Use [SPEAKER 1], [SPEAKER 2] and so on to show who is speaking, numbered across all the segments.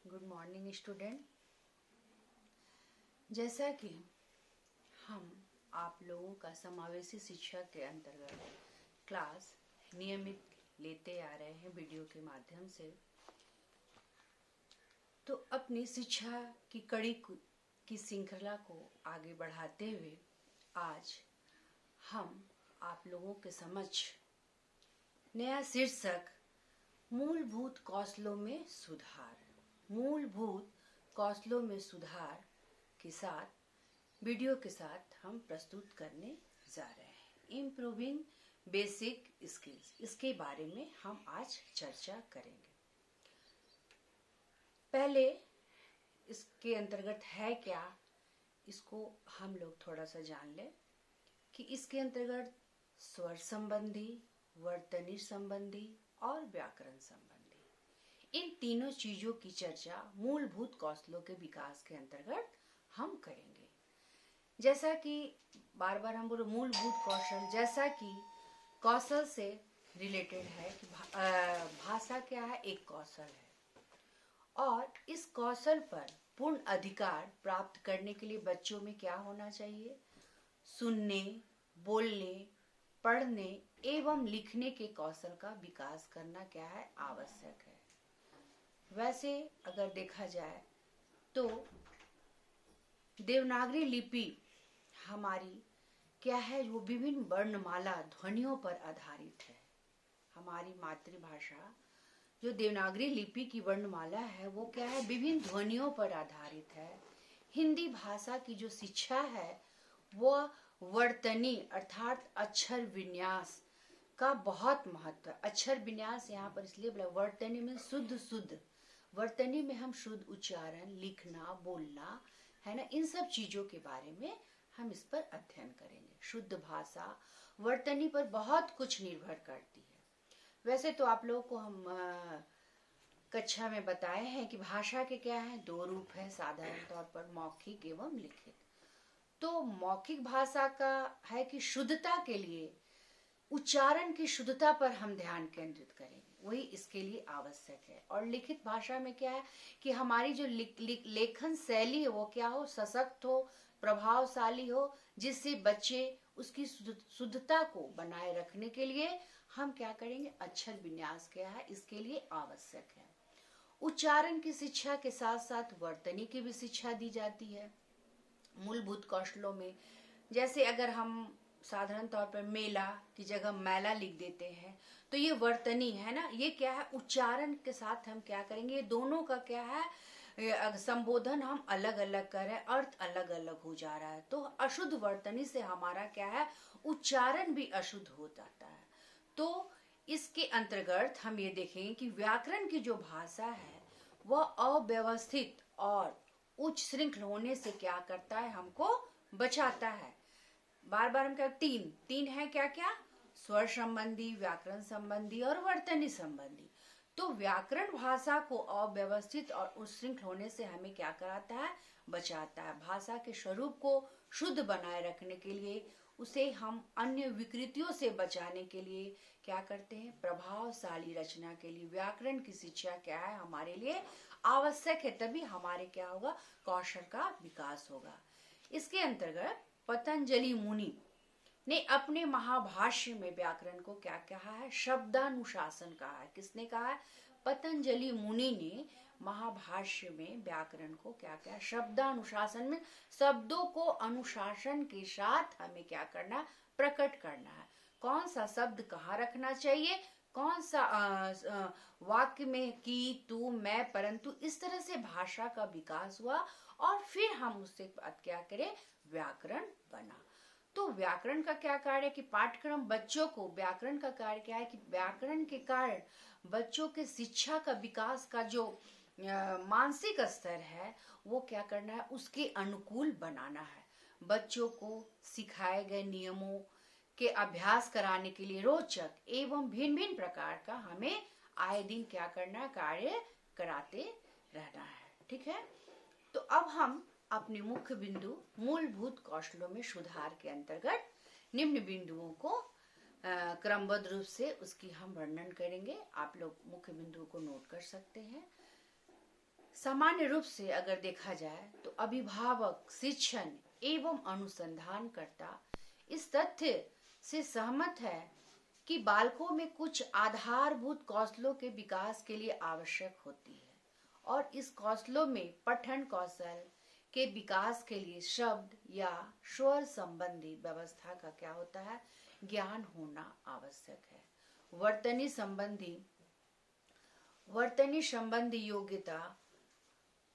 [SPEAKER 1] Good morning student. जैसा कि हम आप लोगों का समावेशी शिक्षा के अंतर्गत क्लास नियमित लेते आ रहे हैं वीडियो के माध्यम से, तो अपनी शिक्षा की कड़ी की श्रृंखला को आगे बढ़ाते हुए आज हम आप लोगों के समक्ष नया शीर्षक मूलभूत कौशलों में सुधार, मूलभूत कौशलों में सुधार के साथ वीडियो के साथ हम प्रस्तुत करने जा रहे हैं। इम्प्रूविंग बेसिक स्किल्स, इसके बारे में हम आज चर्चा करेंगे। पहले इसके अंतर्गत है क्या, इसको हम लोग थोड़ा सा जान लें कि इसके अंतर्गत स्वर संबंधी, वर्तनी संबंधी और व्याकरण संबंधी, इन तीनों चीजों की चर्चा मूलभूत कौशलों के विकास के अंतर्गत हम करेंगे। जैसा कि बार बार हम बोले मूलभूत कौशल, जैसा कि कौशल से रिलेटेड है कि भाषा क्या है, एक कौशल है और इस कौशल पर पूर्ण अधिकार प्राप्त करने के लिए बच्चों में क्या होना चाहिए, सुनने, बोलने, पढ़ने एवं लिखने के कौशल का विकास करना क्या है, आवश्यक है। वैसे अगर देखा जाए तो देवनागरी लिपि हमारी क्या है, वो विभिन्न वर्णमाला ध्वनियों पर आधारित है। हमारी मातृभाषा जो देवनागरी लिपि की वर्णमाला है वो क्या है, विभिन्न ध्वनियों पर आधारित है। हिंदी भाषा की जो शिक्षा है वो वर्तनी अर्थात अक्षर विन्यास का बहुत महत्व है। अक्षर विन्यास यहाँ पर इसलिए बोला, वर्तनी में शुद्ध, वर्तनी में हम शुद्ध उच्चारण, लिखना, बोलना है ना, इन सब चीजों के बारे में हम इस पर अध्ययन करेंगे। शुद्ध भाषा वर्तनी पर बहुत कुछ निर्भर करती है। वैसे तो आप लोगों को हम कक्षा में बताए हैं कि भाषा के क्या है, दो रूप है साधारण तौर पर, मौखिक एवं लिखित। तो मौखिक भाषा का है कि शुद्धता के लिए उच्चारण की शुद्धता पर हम ध्यान केंद्रित करेंगे, वही इसके लिए आवश्यक है। और लिखित भाषा में क्या है कि हमारी जो लेखन शैली है वो क्या हो, सशक्त हो, प्रभावशाली हो, जिससे बच्चे उसकी शुद्धता को बनाए रखने के लिए हम क्या करेंगे, अक्षर विन्यास क्या है, इसके लिए आवश्यक है। उच्चारण की शिक्षा के साथ साथ वर्तनी की भी शिक्षा दी जाती है मूलभूत कौशलों में। जैसे अगर हम साधारण तौर पर मेला की जगह मैला लिख देते हैं तो ये वर्तनी है ना, ये क्या है, उच्चारण के साथ हम क्या करेंगे, ये दोनों का क्या है, संबोधन हम अलग अलग कर रहे हैं, अर्थ अलग अलग हो जा रहा है। तो अशुद्ध वर्तनी से हमारा क्या है, उच्चारण भी अशुद्ध हो जाता है। तो इसके अंतर्गत हम ये देखेंगे कि व्याकरण की जो भाषा है वह अव्यवस्थित और उच्च श्रृंखल होने से क्या करता है, हमको बचाता है। बार बार हम क्या, तीन है क्या क्या, स्वर संबंधी, व्याकरण संबंधी और वर्तनी संबंधी। तो व्याकरण भाषा को अव्यवस्थित और उच्छृंखल होने से हमें क्या कराता है, बचाता है। भाषा के स्वरूप को शुद्ध बनाए रखने के लिए, उसे हम अन्य विकृतियों से बचाने के लिए क्या करते हैं, प्रभावशाली रचना के लिए व्याकरण की शिक्षा क्या है, हमारे लिए आवश्यक है। तभी हमारे क्या होगा, कौशल का विकास होगा। इसके अंतर्गत पतंजलि मुनि ने अपने महाभाष्य में व्याकरण को क्या कहा है, शब्दानुशासन कहा है। किसने कहा है, पतंजलि मुनि ने महाभाष्य में व्याकरण को क्या कहा, शब्दानुशासन में शब्दों को अनुशासन के साथ हमें क्या करना, प्रकट करना है। कौन सा शब्द कहाँ रखना चाहिए, कौन सा वाक्य में की, तू, मैं, परंतु, इस तरह से भाषा का विकास हुआ और फिर हम उससे क्या करें, व्याकरण बना। तो व्याकरण का क्या कार्य है कि पाठ्यक्रम बच्चों को, व्याकरण का कार्य क्या है कि व्याकरण के कारण बच्चों के शिक्षा का विकास का जो मानसिक स्तर है वो क्या करना है, उसके अनुकूल बनाना है। बच्चों को सिखाए गए नियमों के अभ्यास कराने के लिए रोचक एवं भिन्न भिन्न प्रकार का हमें आए दिन क्या करना है, कार्य कराते रहना है। ठीक है, तो अब हम अपने मुख्य बिंदु मूलभूत कौशलों में सुधार के अंतर्गत निम्न बिंदुओं को क्रमबद्ध रूप से उसकी हम वर्णन करेंगे। आप लोग मुख्य बिंदुओं को नोट कर सकते हैं। सामान्य रूप से अगर देखा जाए तो अभिभावक, शिक्षण एवं अनुसंधानकर्ता इस तथ्य से सहमत है कि बालकों में कुछ आधारभूत कौशलों के विकास के लिए आवश्यक होती है और इस कौशलों में पठन कौशल के विकास के लिए शब्द या स्वर संबंधी व्यवस्था का क्या होता है, ज्ञान होना आवश्यक है। वर्तनी संबंधी योग्यता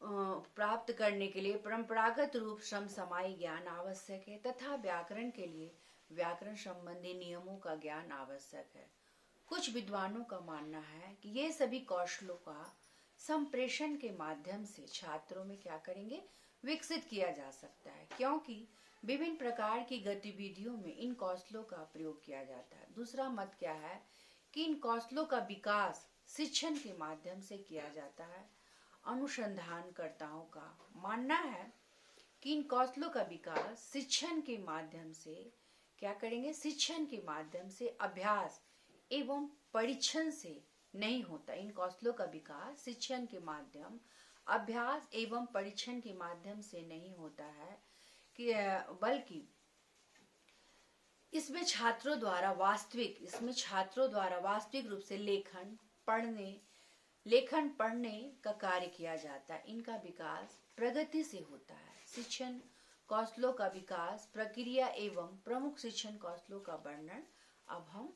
[SPEAKER 1] प्राप्त करने के लिए परंपरागत रूप समसामयिक ज्ञान आवश्यक है तथा व्याकरण के लिए व्याकरण संबंधी नियमों का ज्ञान आवश्यक है। कुछ विद्वानों का मानना है कि ये सभी कौशलों का संप्रेषण के माध्यम से छात्रों में क्या करेंगे, विकसित किया जा सकता है, क्योंकि विभिन्न प्रकार की गतिविधियों में इन कौशलों का प्रयोग किया जाता है। दूसरा मत क्या है कि इन कौशलों का विकास शिक्षण के माध्यम से किया जाता है। अनुसंधानकर्ताओं का मानना है कि इन कौशलों का विकास शिक्षण के माध्यम से क्या करेंगे, शिक्षण के माध्यम से अभ्यास एवं परीक्षण से नहीं होता। इन कौशलों का विकास शिक्षण के माध्यम, अभ्यास एवं परीक्षण के माध्यम से नहीं होता है कि बल्कि इसमें छात्रों द्वारा वास्तविक रूप से लेखन पढ़ने का कार्य किया जाता है। इनका विकास प्रगति से होता है। शिक्षण कौशलों का विकास प्रक्रिया एवं प्रमुख शिक्षण कौशलों का वर्णन अब हम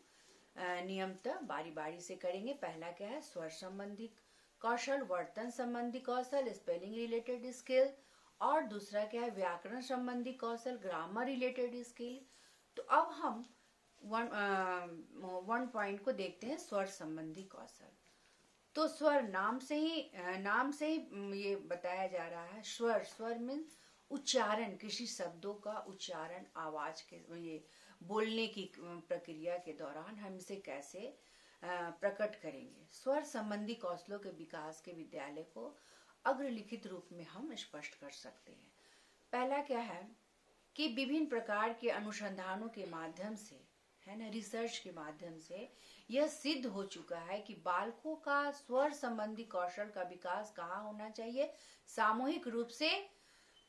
[SPEAKER 1] नियमतः बारी बारी से करेंगे। पहला क्या है, स्वर संबंधी कौशल, वर्तन संबंधी कौशल, स्पेलिंग रिलेटेड स्किल, और दूसरा क्या है, व्याकरण संबंधी कौशल, ग्रामर रिलेटेड स्किल। तो अब हम वन पॉइंट को देखते हैं, स्वर संबंधी कौशल। तो स्वर नाम से ही ये बताया जा रहा है। स्वर मीन उच्चारण, किसी शब्दों का उच्चारण आवाज के ये बोलने की प्रक्रिया के दौरान हम इसे कैसे प्रकट करेंगे। स्वर संबंधी कौशलों के विकास के विद्यालय को अग्रलिखित रूप में हम स्पष्ट कर सकते हैं। पहला क्या है कि विभिन्न प्रकार के अनुसंधानों के माध्यम से, है ना, रिसर्च के माध्यम से यह सिद्ध हो चुका है कि बालकों का स्वर संबंधी कौशल का विकास कहाँ होना चाहिए, सामूहिक रूप से,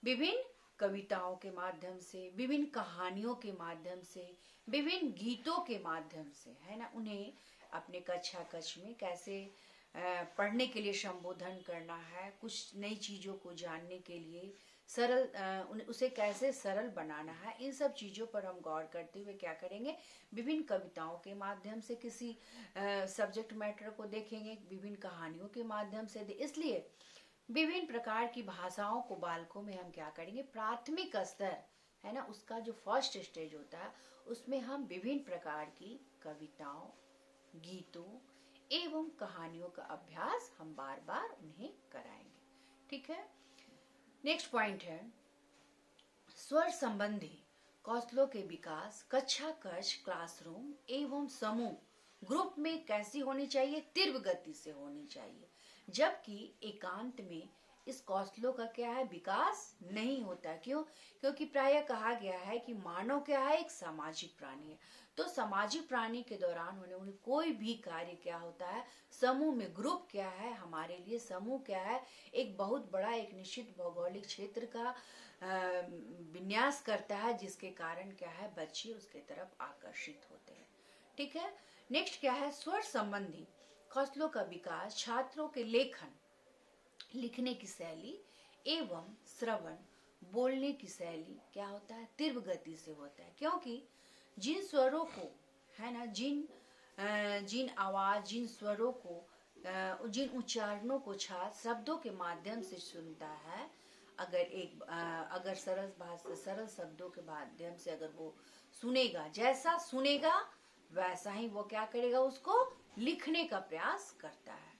[SPEAKER 1] विभिन्न कविताओं के माध्यम से, विभिन्न कहानियों के माध्यम से, विभिन्न गीतों के माध्यम से, है ना, उन्हें अपने कक्षा में कैसे पढ़ने के लिए संबोधन करना है, कुछ नई चीजों को जानने के लिए उसे कैसे सरल बनाना है, इन सब चीजों पर हम गौर करते हुए क्या करेंगे, विभिन्न कविताओं के माध्यम से किसी सब्जेक्ट मैटर को देखेंगे, विभिन्न कहानियों के माध्यम से। इसलिए विभिन्न प्रकार की भाषाओं को बालकों में हम क्या करेंगे, प्राथमिक स्तर, है ना, उसका जो फर्स्ट स्टेज होता है उसमें हम विभिन्न प्रकार की कविताओं, गीतों एवं कहानियों का अभ्यास हम बार बार उन्हें कराएंगे। ठीक है। नेक्स्ट पॉइंट है, स्वर संबंधी कौशलों के विकास कक्षा कक्ष, क्लासरूम एवं समूह ग्रुप में कैसी होनी चाहिए, तीव्र गति से होनी चाहिए, जबकि एकांत में इस कौशलों का क्या है, विकास नहीं होता। क्यों? क्योंकि प्रायः कहा गया है कि मानव क्या है, एक सामाजिक प्राणी है। तो सामाजिक प्राणी के दौरान होने वाले कोई भी कार्य क्या होता है, समूह में, ग्रुप क्या है, हमारे लिए समूह क्या है, एक बहुत बड़ा, एक निश्चित भौगोलिक क्षेत्र का विन्यास करता है, जिसके कारण क्या है, बच्चे उसके तरफ आकर्षित होते हैं। ठीक है। नेक्स्ट क्या है, स्वर संबंधी कौशलों का विकास छात्रों के लिखने की शैली एवं श्रवण, बोलने की शैली क्या होता है, तीव्र गति से होता है। क्योंकि जिन स्वरों को, है ना, जिन आवाज, जिन स्वरों को, जिन उच्चारणों को छात्र शब्दों के माध्यम से सुनता है, अगर सरल शब्दों के माध्यम से अगर वो सुनेगा, जैसा सुनेगा वैसा ही वो क्या करेगा, उसको लिखने का प्रयास करता है।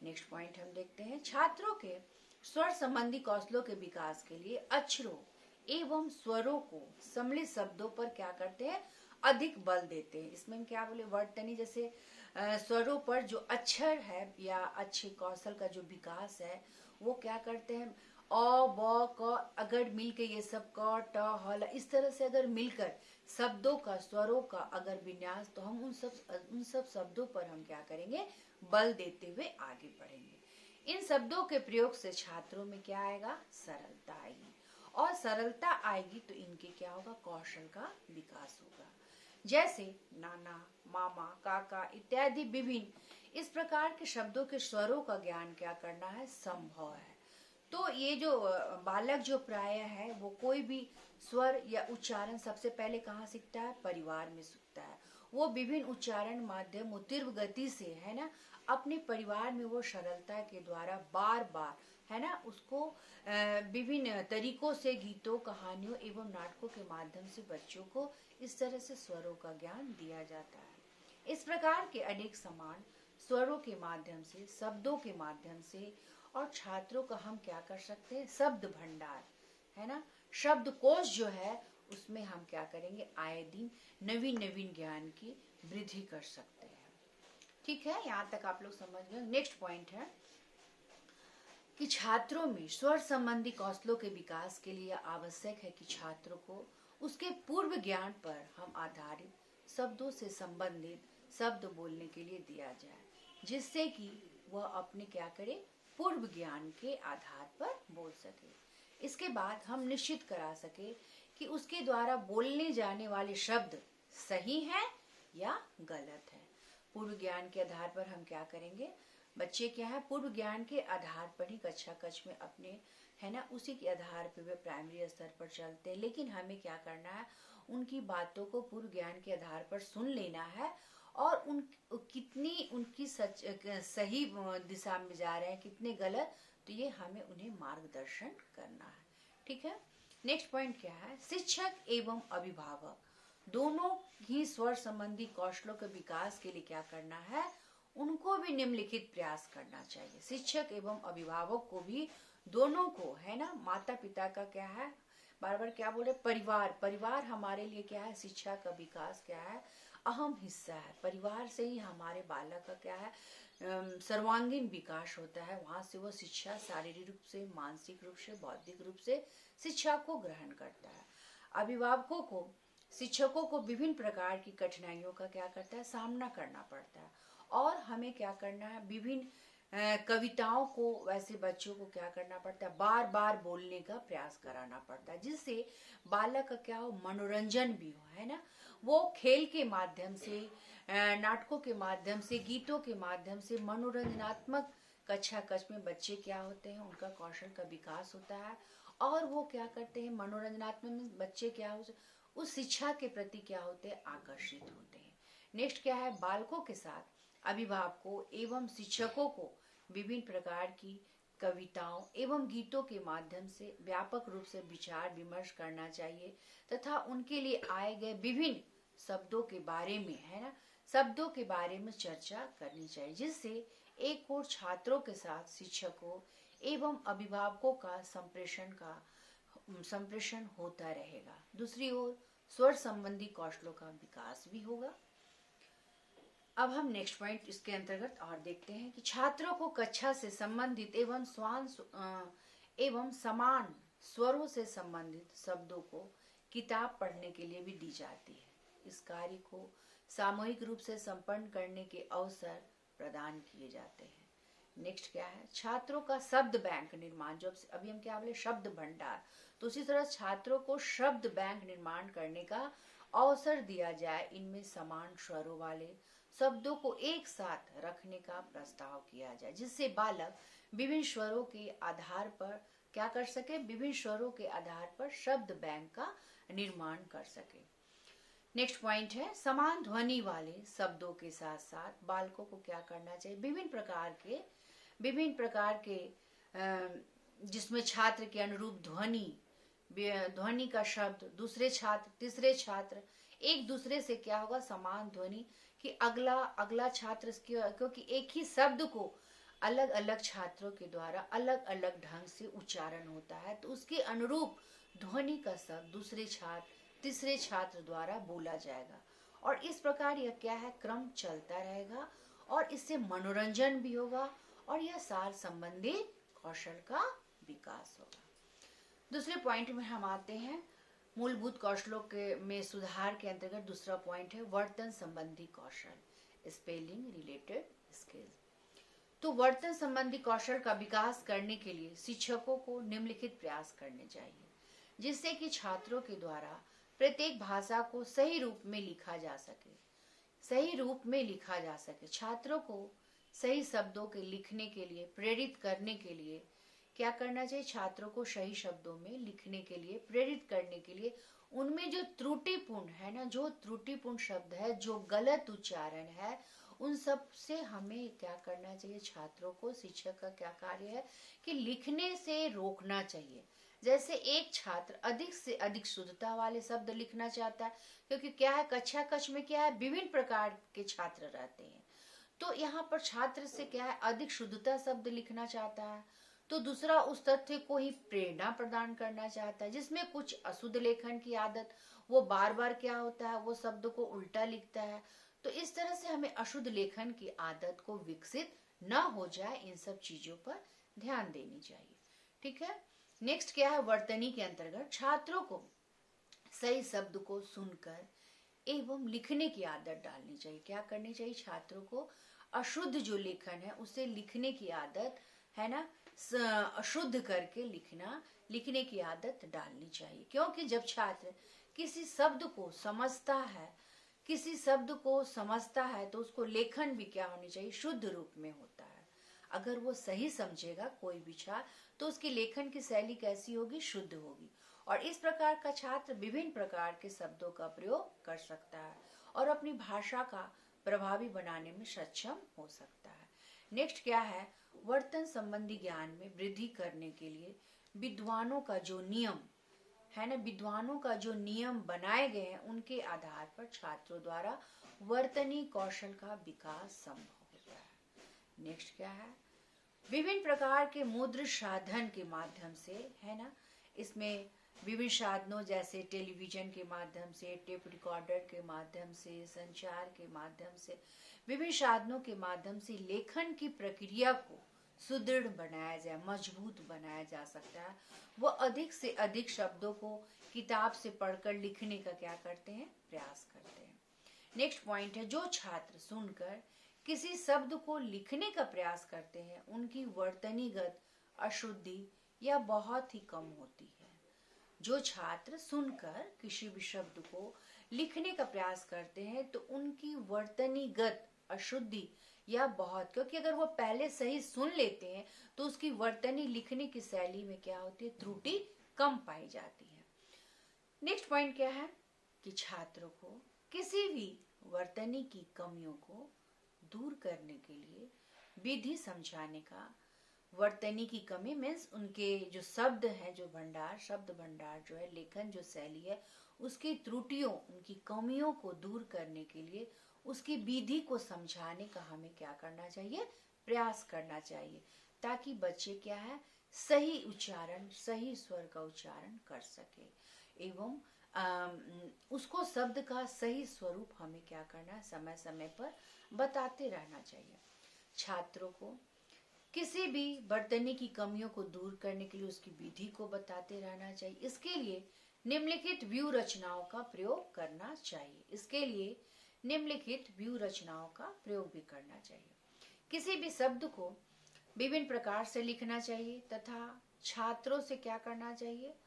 [SPEAKER 1] नेक्स्ट पॉइंट हम देखते हैं, छात्रों के स्वर संबंधी कौशलों के विकास के लिए अक्षरों एवं स्वरों को सम्मिलित शब्दों पर क्या करते हैं, अधिक बल देते हैं। इसमें हम क्या बोले, वर्तनी जैसे स्वरों पर जो अक्षर है या अच्छे कौशल का जो विकास है वो क्या करते हैं, अ ब क अगर मिलके ये सब क ट ह ल इस तरह से अगर मिलकर शब्दों का, स्वरों का अगर विन्यास, तो हम उन सब शब्दों पर हम क्या करेंगे, बल देते हुए आगे बढ़ेंगे। इन शब्दों के प्रयोग से छात्रों में क्या आएगा, सरलता आएगी, और सरलता आएगी तो इनके क्या होगा, कौशल का विकास होगा। जैसे नाना, मामा, काका इत्यादि विभिन्न इस प्रकार के शब्दों के स्वरों का ज्ञान क्या करना है, संभव है। तो ये जो बालक जो प्राय है वो कोई भी स्वर या उच्चारण सबसे पहले कहाँ सीखता है, परिवार में सीखता है। वो विभिन्न उच्चारण माध्यम तीव्र गति से, है ना, अपने परिवार में वो सरलता के द्वारा बार बार, है ना, उसको विभिन्न तरीकों से गीतों, कहानियों एवं नाटकों के माध्यम से बच्चों को इस तरह से स्वरों का ज्ञान दिया जाता है। इस प्रकार के अनेक समान स्वरों के माध्यम से, शब्दों के माध्यम से, और छात्रों का हम क्या कर सकते हैं, शब्द भंडार, है ना, शब्दकोश जो है उसमें हम क्या करेंगे, आए दिन नवीन नवीन ज्ञान की वृद्धि कर सकते हैं। ठीक है, यहाँ तक आप लोग समझ गए। नेक्स्ट पॉइंट है कि छात्रों में स्वर संबंधी कौशलों के विकास के लिए आवश्यक है कि छात्रों को उसके पूर्व ज्ञान पर हम आधारित शब्दों से संबंधित शब्द बोलने के लिए दिया जाए, जिससे कि वह अपने क्या करे, पूर्व ज्ञान के आधार पर बोल सके। इसके बाद हम निश्चित करा सके कि उसके द्वारा बोलने जाने वाले शब्द सही है या गलत है। पूर्व ज्ञान के आधार पर हम क्या करेंगे, बच्चे क्या है, पूर्व ज्ञान के आधार पर ही कक्षा कक्ष में अपने, है ना, उसी के आधार पर वे प्राइमरी स्तर पर चलते हैं। लेकिन हमें क्या करना है, उनकी बातों को पूर्व ज्ञान के आधार पर सुन लेना है, और कितनी उनकी सही दिशा में जा रहे हैं, कितने गलत, तो ये हमें उन्हें मार्गदर्शन करना है। ठीक है, नेक्स्ट पॉइंट क्या है, शिक्षक एवं अभिभावक दोनों ही स्वर संबंधी कौशलों के विकास के लिए क्या करना है, उनको भी निम्नलिखित प्रयास करना चाहिए। शिक्षक एवं अभिभावक को भी, दोनों को, है ना, माता पिता का क्या है, बार बार क्या बोले, परिवार हमारे लिए क्या है, शिक्षा का विकास क्या है, अहम हिस्सा है। परिवार से ही हमारे बालक का क्या है, सर्वांगीण विकास होता है। वहाँ से वो शिक्षा शारीरिक रूप से, मानसिक रूप से, बौद्धिक रूप से शिक्षा को ग्रहण करता है। अभिभावकों को, शिक्षकों को विभिन्न प्रकार की कठिनाइयों का क्या करता है, सामना करना पड़ता है, और हमें क्या करना है, विभिन्न कविताओं को वैसे बच्चों को क्या करना पड़ता है, बार बार बोलने का प्रयास कराना पड़ता है, जिससे बालक का क्या हो, मनोरंजन भी हो, है ना। वो खेल के माध्यम से, नाटकों के माध्यम से, गीतों के माध्यम से मनोरंजनात्मक कक्षा कक्ष में बच्चे क्या होते हैं, उनका कौशल का विकास होता है, और वो क्या करते हैं, मनोरंजनात्मक बच्चे क्या हो, उस शिक्षा के प्रति क्या होते हैं, आकर्षित होते हैं। नेक्स्ट क्या है, बालकों के साथ अभिभावकों एवं शिक्षकों को विभिन्न प्रकार की कविताओं एवं गीतों के माध्यम से व्यापक रूप से विचार विमर्श करना चाहिए, तथा उनके लिए आए गए विभिन्न शब्दों के बारे में, है ना, शब्दों के बारे में चर्चा करनी चाहिए, जिससे एक और छात्रों के साथ शिक्षकों एवं अभिभावकों का संप्रेषण होता रहेगा। दूसरी ओर स्वर संबंधी कौशलों का विकास भी होगा। अब हम नेक्स्ट पॉइंट इसके अंतर्गत और देखते हैं कि छात्रों को कक्षा से संबंधित एवं समान स्वरों से संबंधित शब्दों को किताब पढ़ने के लिए भी दी जाती है। इस कार्य को सामूहिक रूप से संपन्न करने के अवसर प्रदान किए जाते हैं। नेक्स्ट क्या है, छात्रों का शब्द बैंक निर्माण, जो अभी हम क्या बोले, शब्द भंडार, तो उसी तरह छात्रों को शब्द बैंक निर्माण करने का अवसर दिया जाए। इनमें समान स्वरों वाले शब्दों को एक साथ रखने का प्रस्ताव किया जाए, जिससे बालक विभिन्न स्वरों के आधार पर क्या कर सके, विभिन्न स्वरों के आधार पर शब्द बैंक का निर्माण कर सके। नेक्स्ट पॉइंट है, समान ध्वनि वाले शब्दों के साथ साथ बालकों को क्या करना चाहिए, विभिन्न प्रकार के जिसमें छात्र के अनुरूप ध्वनि का शब्द दूसरे छात्र, तीसरे छात्र एक दूसरे से क्या होगा, समान ध्वनि कि अगला छात्र, क्योंकि एक ही शब्द को अलग अलग छात्रों के द्वारा अलग अलग ढंग से उच्चारण होता है, तो उसके अनुरूप ध्वनि का शब्द दूसरे छात्र, तीसरे छात्र द्वारा बोला जाएगा, और इस प्रकार यह क्या है, क्रम चलता रहेगा, और इससे मनोरंजन भी होगा, और यह सार संबंधी कौशल का विकास होगा। दूसरे पॉइंट में हम आते हैं, मूलभूत कौशलों के में सुधार के अंतर्गत दूसरा पॉइंट है वर्तन संबंधी कौशल, स्पेलिंग रिलेटेड स्किल्स। तो वर्तन संबंधी कौशल का विकास करने के लिए शिक्षकों को निम्नलिखित प्रयास करने चाहिए, जिससे कि छात्रों के द्वारा प्रत्येक भाषा को सही रूप में लिखा जा सके। सही रूप में लिखा जा सके। छात्रों को सही शब्दों के लिखने के लिए प्रेरित करने के लिए क्या करना चाहिए? छात्रों को सही शब्दों में लिखने के लिए प्रेरित करने के लिए उनमें जो त्रुटिपूर्ण है ना, जो त्रुटिपूर्ण शब्द है, जो गलत उच्चारण है, उन सब से हमें क्या करना चाहिए? छात्रों को, शिक्षक का क्या कार्य है कि लिखने से रोकना चाहिए। जैसे एक छात्र अधिक से अधिक शुद्धता वाले शब्द लिखना चाहता है, क्योंकि क्या है, कक्षा कक्ष में क्या है, विभिन्न प्रकार के छात्र रहते हैं। तो यहाँ पर छात्र से क्या है, अधिक शुद्धता शब्द लिखना चाहता है, तो दूसरा उस तथ्य को ही प्रेरणा प्रदान करना चाहता है जिसमें कुछ अशुद्ध लेखन की आदत, वो बार बार क्या होता है, वो शब्द को उल्टा लिखता है। तो इस तरह से हमें अशुद्ध लेखन की आदत को विकसित न हो जाए, इन सब चीजों पर ध्यान देनी चाहिए। ठीक है। नेक्स्ट क्या है, वर्तनी के अंतर्गत छात्रों को सही शब्द को सुनकर एवं लिखने की आदत डालनी चाहिए। क्या करनी चाहिए? छात्रों को अशुद्ध जो लेखन है उसे लिखने की आदत है ना, अशुद्ध करके लिखने की आदत डालनी चाहिए। क्योंकि जब छात्र किसी शब्द को समझता है तो उसको लेखन भी क्या होनी चाहिए? शुद्ध रूप में होता है। अगर वो सही समझेगा कोई विचार, तो उसकी लेखन की शैली कैसी होगी? शुद्ध होगी। और इस प्रकार का छात्र विभिन्न प्रकार के शब्दों का प्रयोग कर सकता है और अपनी भाषा का प्रभावी बनाने में सक्षम हो सकता है। नेक्स्ट क्या है, वर्तन संबंधी ज्ञान में वृद्धि करने के लिए विद्वानों का जो नियम है ना, विद्वानों का जो नियम बनाए गए हैं, उनके आधार पर छात्रों द्वारा वर्तनी कौशल का विकास संभव होता है। नेक्स्ट क्या है, विभिन्न प्रकार के मुद्र साधन के माध्यम से है ना, इसमें विभिन्न साधनों जैसे टेलीविजन के माध्यम से, टेप रिकॉर्डर के माध्यम से, संचार के माध्यम से, विभिन्न साधनों के माध्यम से लेखन की प्रक्रिया को सुदृढ़ बनाया जाए, मजबूत बनाया जा सकता है। वो अधिक से अधिक शब्दों को किताब से पढ़कर लिखने का क्या करते हैं? प्रयास करते हैं। नेक्स्ट पॉइंट है, जो छात्र सुनकर किसी शब्द को लिखने का प्रयास करते हैं उनकी वर्तनीगत अशुद्धि या बहुत ही कम होती है। जो छात्र सुनकर किसी भी शब्द को लिखने का प्रयास करते हैं तो उनकी वर्तनीगत अशुद्धि या बहुत, क्योंकि अगर वो पहले सही सुन लेते हैं तो उसकी वर्तनी लिखने की शैली में क्या होती है? त्रुटि कम पाई जाती है। नेक्स्ट पॉइंट क्या है कि छात्रों को किसी भी वर्तनी की कमियों को दूर करने के लिए विधि समझाने का, वर्तनी की कमी मीन्स उनके जो शब्द है, जो भंडार, शब्द भंडार जो है, लेखन जो शैली है, उसकी त्रुटियों, उनकी कमियों को दूर करने के लिए उसकी विधि को समझाने का हमें क्या करना चाहिए? प्रयास करना चाहिए, ताकि बच्चे क्या है, सही उच्चारण, सही स्वर का उच्चारण कर सके एवं उसको शब्द का सही स्वरूप हमें क्या करना है? समय समय पर बताते रहना चाहिए। छात्रों को किसी भी वर्तनी की कमियों को दूर करने के लिए उसकी विधि को बताते रहना चाहिए। इसके लिए निम्नलिखित व्यूह रचनाओं का प्रयोग करना चाहिए। इसके लिए निम्नलिखित व्यूह रचनाओं का प्रयोग भी करना चाहिए। किसी भी शब्द को विभिन्न प्रकार से लिखना चाहिए तथा छात्रों से क्या करना चाहिए?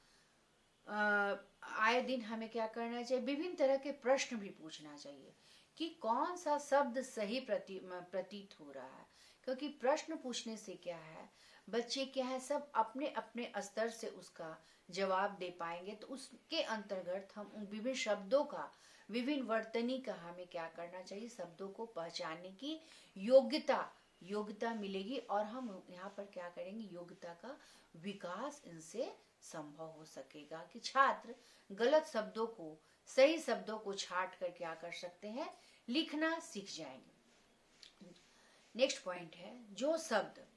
[SPEAKER 1] आए दिन हमें क्या करना चाहिए? विभिन्न तरह के प्रश्न भी पूछना चाहिए कि कौन सा शब्द सही प्रतीत हो रहा है, क्योंकि प्रश्न पूछने से क्या है, बच्चे क्या है, सब अपने अपने स्तर से उसका जवाब दे पाएंगे। तो उसके अंतर्गत हम उन विभिन्न शब्दों का, विभिन्न वर्तनी का हमें क्या करना चाहिए? शब्दों को पहचानने की योग्यता मिलेगी और हम यहाँ पर क्या करेंगे? योग्यता का विकास इनसे संभव हो सकेगा कि छात्र गलत शब्दों को, सही शब्दों को छांट कर क्या कर सकते हैं? लिखना सीख जाएंगे। नेक्स्ट पॉइंट है, जो शब्द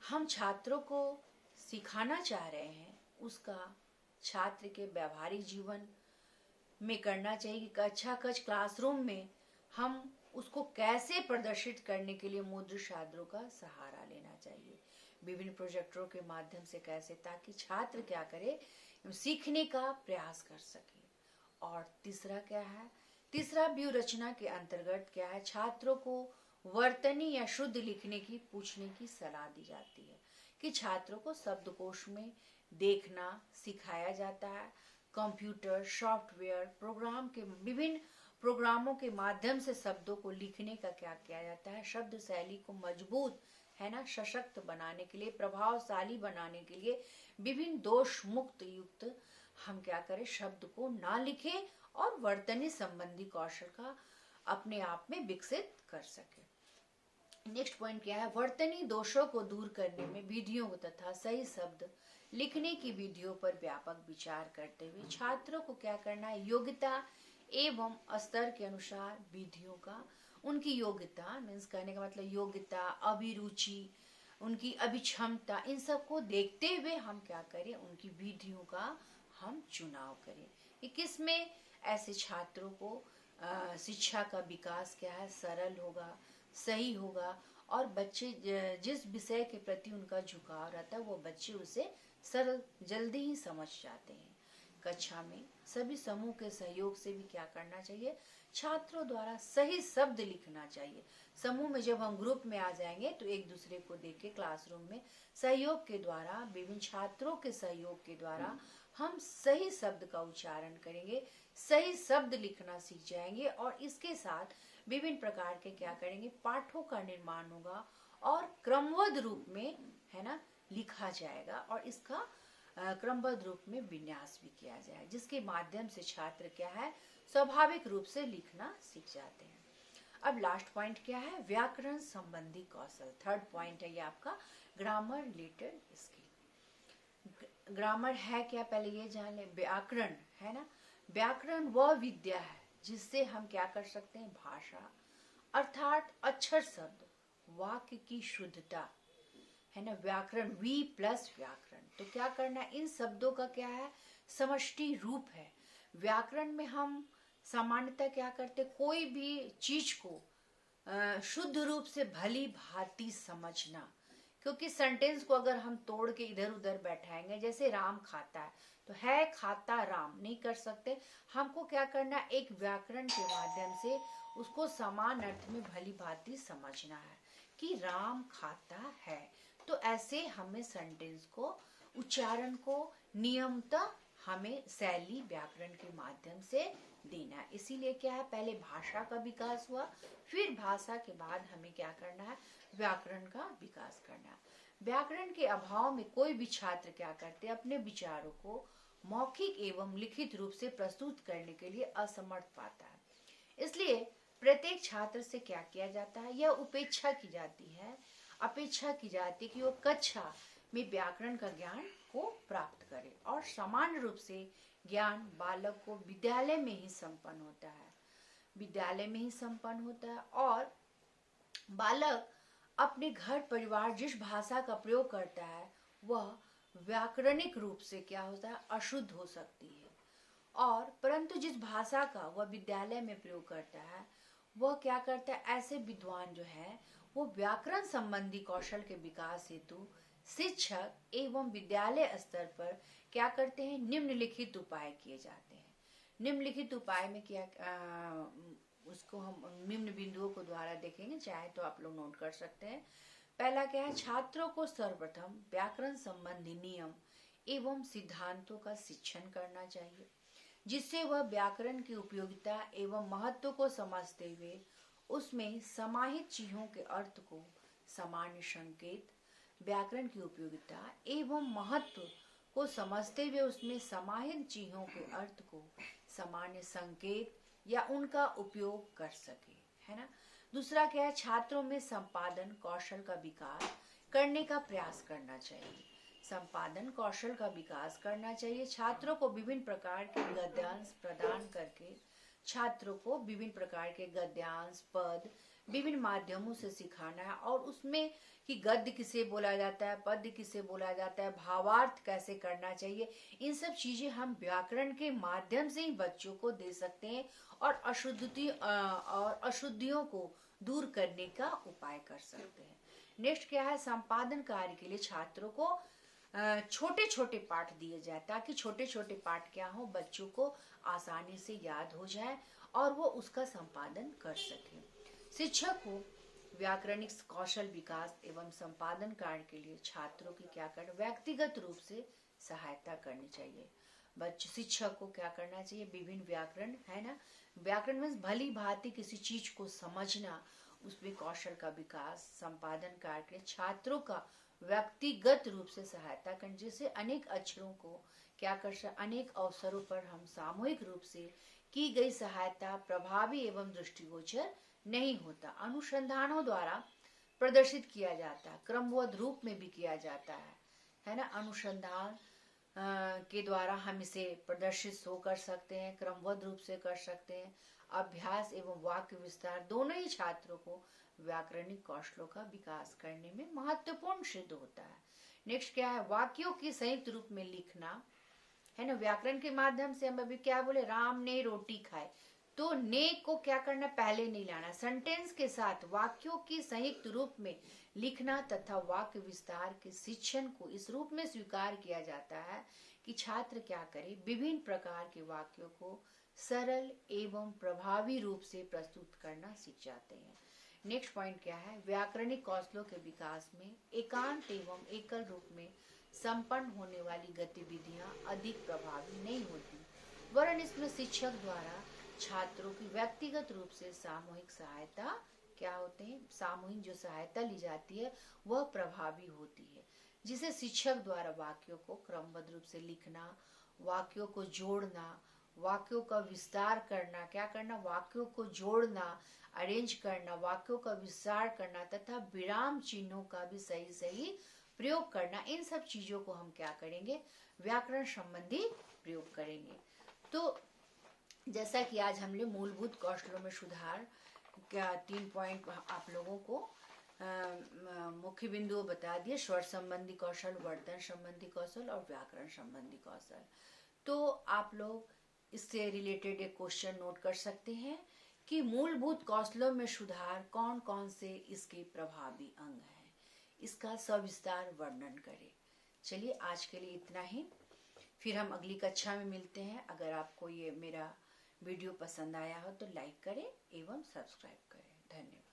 [SPEAKER 1] हम छात्रों को सिखाना चाह रहे हैं उसका छात्र के व्यवहारिक जीवन में करना चाहिए कि कक्षा कक्ष क्लासरूम में हम उसको कैसे प्रदर्शित करने के लिए मुद्र साधनों का सहारा लेना चाहिए, विभिन्न प्रोजेक्टरों के माध्यम से कैसे, ताकि छात्र क्या करे? सीखने का प्रयास कर सके। और तीसरा क्या है? तीसरा व्यूह रचना के अंतर्गत क्या है? छात्रों को वर्तनी या शुद्ध लिखने की पूछने की सलाह दी जाती है कि छात्रों को शब्दकोश में देखना सिखाया जाता है। कंप्यूटर, सॉफ्टवेयर, प्रोग्राम के विभिन्न प्रोग्रामों के माध्यम से शब्दों को लिखने का क्या किया जाता है, शब्द शैली को मजबूत है ना, सशक्त बनाने के लिए, प्रभावशाली बनाने के लिए, विभिन्न दोष मुक्त युक्त हम क्या करें, शब्द को ना लिखें और वर्तनी संबंधी कौशल का अपने आप में विकसित कर सके। नेक्स्ट पॉइंट क्या है, वर्तनी दोषों को दूर करने में विधियों तथा सही शब्द लिखने की विधियों पर व्यापक विचार करते हुए छात्रों को क्या करना है, योग्यता एवं स्तर के अनुसार विधियों का, उनकी योग्यता मीन्स कहने का मतलब योग्यता, अभिरुचि, उनकी अभिक्षमता, इन सब को देखते हुए हम क्या करें, उनकी विधियों का हम चुनाव करें कि किसमें ऐसे छात्रों को शिक्षा का विकास क्या है, सरल होगा, सही होगा और बच्चे जिस विषय के प्रति उनका झुकाव रहता है वो बच्चे उसे सरल जल्दी ही समझ जाते हैं। कक्षा में सभी समूह के सहयोग से भी क्या करना चाहिए, छात्रों द्वारा सही शब्द लिखना चाहिए। समूह में जब हम ग्रुप में आ जाएंगे तो एक दूसरे को देख के क्लासरूम में सहयोग के द्वारा, विभिन्न छात्रों के सहयोग के द्वारा हम सही शब्द का उच्चारण करेंगे, सही शब्द लिखना सीख जाएंगे और इसके साथ विभिन्न प्रकार के क्या करेंगे, पाठों का निर्माण होगा और क्रमबद्ध रूप में है ना लिखा जाएगा और इसका क्रमबद्ध रूप में विन्यास भी किया जाए, जिसके माध्यम से छात्र क्या है, स्वाभाविक रूप से लिखना सीख जाते हैं। अब लास्ट पॉइंट क्या है, व्याकरण संबंधी कौशल। थर्ड पॉइंट है ये आपका ग्रामर रिलेटेड स्किल। ग्रामर है क्या, पहले ये जान ले। व्याकरण है ना, व्याकरण वह विद्या है जिससे हम क्या कर सकते हैं, भाषा अर्थात अक्षर शब्द, वाक्य की शुद्धता है ना, व्याकरण वी प्लस व्याकरण। तो क्या करना, इन शब्दों का क्या है, समष्टि रूप है। व्याकरण में हम सामान्यतः क्या करते, कोई भी चीज को शुद्ध रूप से भली भांति समझना, क्योंकि सेंटेंस को अगर हम तोड़ के इधर उधर बैठाएंगे, जैसे राम खाता है तो है खाता राम नहीं कर सकते, हमको क्या करना, एक व्याकरण के माध्यम से उसको समान अर्थ में भली भांति समझना है कि राम खाता है। तो ऐसे हमें सेंटेंस को, उच्चारण को नियमतः हमें शैली व्याकरण के माध्यम से देना है। इसीलिए क्या है, पहले भाषा का विकास हुआ, फिर भाषा के बाद हमें क्या करना है, व्याकरण का विकास करना है। व्याकरण के अभाव में कोई भी छात्र क्या करते हैं, अपने विचारों को मौखिक एवं लिखित रूप से प्रस्तुत करने के लिए असमर्थ पाता है। इसलिए प्रत्येक छात्र से क्या किया जाता है, यह अपेक्षा की जाती है कि वो कक्षा में व्याकरण का ज्ञान को प्राप्त करे और समान रूप से ज्ञान बालक को विद्यालय में ही संपन्न होता है और बालक अपने घर परिवार जिस भाषा का प्रयोग करता है वह व्याकरणिक रूप से क्या होता है, अशुद्ध हो सकती है, और परंतु जिस भाषा का वह विद्यालय में प्रयोग करता है वह क्या करता है, ऐसे विद्वान जो है वो व्याकरण संबंधी कौशल के विकास हेतु शिक्षक एवं विद्यालय स्तर पर क्या करते हैं, निम्नलिखित उपाय किए जाते हैं। निम्नलिखित उपाय में क्या उसको हम निम्न बिंदुओं को द्वारा देखेंगे, चाहे तो आप लोग नोट कर सकते हैं। पहला क्या है, छात्रों को सर्वप्रथम व्याकरण संबंधी नियम एवं सिद्धांतों का शिक्षण करना चाहिए, जिससे वह व्याकरण की उपयोगिता एवं महत्व को समझते हुए उसमें समाहित चीजों के अर्थ को, सामान्य संकेत, व्याकरण की उपयोगिता एवं महत्व को समझते हुए उसमें समाहित चीजों के अर्थ को, सामान्य संकेत या उनका उपयोग कर सके, है ना। दूसरा क्या है, छात्रों में संपादन कौशल का विकास करने का प्रयास करना चाहिए। संपादन कौशल का विकास करना चाहिए। छात्रों को विभिन्न प्रकार के गद्यांश प्रदान करके छात्रों को विभिन्न प्रकार के गद्यांश पद विभिन्न माध्यमों से सिखाना है और उसमें कि गद्य किसे बोला जाता है, पद्य किसे बोला जाता है, भावार्थ कैसे करना चाहिए, इन सब चीजें हम व्याकरण के माध्यम से ही बच्चों को दे सकते हैं और अशुद्धियों को दूर करने का उपाय कर सकते हैं। नेक्स्ट क्या है, संपादन कार्य के लिए छात्रों को छोटे छोटे पाठ दिए जाए ताकि छोटे छोटे पाठ क्या हो, बच्चों को आसानी से याद हो जाए और वो उसका संपादन कर सके। शिक्षक को व्याकरणिक कौशल विकास एवं संपादन कार्य के लिए छात्रों की क्या करना, व्यक्तिगत रूप से सहायता करनी चाहिए। बच्चे शिक्षक को क्या करना चाहिए, विभिन्न व्याकरण है ना, व्याकरण में भली भांति किसी चीज को समझना, उसमें कौशल का विकास, संपादन कार्य के लिए छात्रों का व्यक्तिगत रूप से सहायता करनी, जिससे अनेक अक्षरों को क्या कर सकते, अनेक अवसरों पर हम सामूहिक रूप से की गई सहायता प्रभावी एवं दृष्टिगोचर नहीं होता, अनुसंधानों द्वारा प्रदर्शित किया जाता है, क्रमबद्ध रूप में भी किया जाता है ना। अनुसंधान के द्वारा हम इसे प्रदर्शित शो कर सकते हैं, क्रमबद्ध रूप से कर सकते हैं। अभ्यास एवं वाक्य विस्तार दोनों ही छात्रों को व्याकरणिक कौशलों का विकास करने में महत्वपूर्ण सिद्ध होता है। नेक्स्ट क्या है, वाक्यों की संयुक्त रूप में लिखना, है ना। व्याकरण के माध्यम से हम अभी क्या बोले, राम ने रोटी खाई, तो ने को क्या करना, पहले नहीं लाना, सेंटेंस के साथ वाक्यों की संयुक्त रूप में लिखना तथा वाक्य विस्तार के शिक्षण को इस रूप में स्वीकार किया जाता है कि छात्र क्या करे, विभिन्न प्रकार के वाक्यों को सरल एवं प्रभावी रूप से प्रस्तुत करना सीख जाते हैं। नेक्स्ट पॉइंट क्या है, व्याकरणिक कौशलों के विकास में एकांत एवं एकल रूप में संपन्न होने वाली गतिविधियां अधिक प्रभावी नहीं होती, वरन इसमें शिक्षक द्वारा छात्रों की व्यक्तिगत रूप से सामूहिक सहायता क्या होते हैं, सामूहिक जो सहायता ली जाती है वह प्रभावी होती है, जिसे शिक्षक द्वारा वाक्यों को क्रमबद्ध रूप से लिखना, वाक्यों को जोड़ना, वाक्यों का विस्तार करना, क्या करना, वाक्यों को जोड़ना, अरेंज करना, वाक्यों का विस्तार करना तथा विराम चिन्हों का भी सही सही प्रयोग करना, इन सब चीजों को हम क्या करेंगे, व्याकरण संबंधी प्रयोग करेंगे। तो जैसा कि आज हमने मूलभूत कौशलों में सुधार क्या 3 पॉइंट आप लोगों को मुख्य बिंदुओं बता दिए, स्वर संबंधी कौशल, वर्तन संबंधी कौशल और व्याकरण संबंधी कौशल। तो आप लोग इससे रिलेटेड एक क्वेश्चन नोट कर सकते हैं कि मूलभूत कौशलों में सुधार कौन कौन से इसके प्रभावी अंग हैं, इसका सविस्तार वर्णन करें। चलिए आज के लिए इतना ही, फिर हम अगली कक्षा में मिलते हैं। अगर आपको ये मेरा वीडियो पसंद आया हो तो लाइक करें एवं सब्सक्राइब करें। धन्यवाद।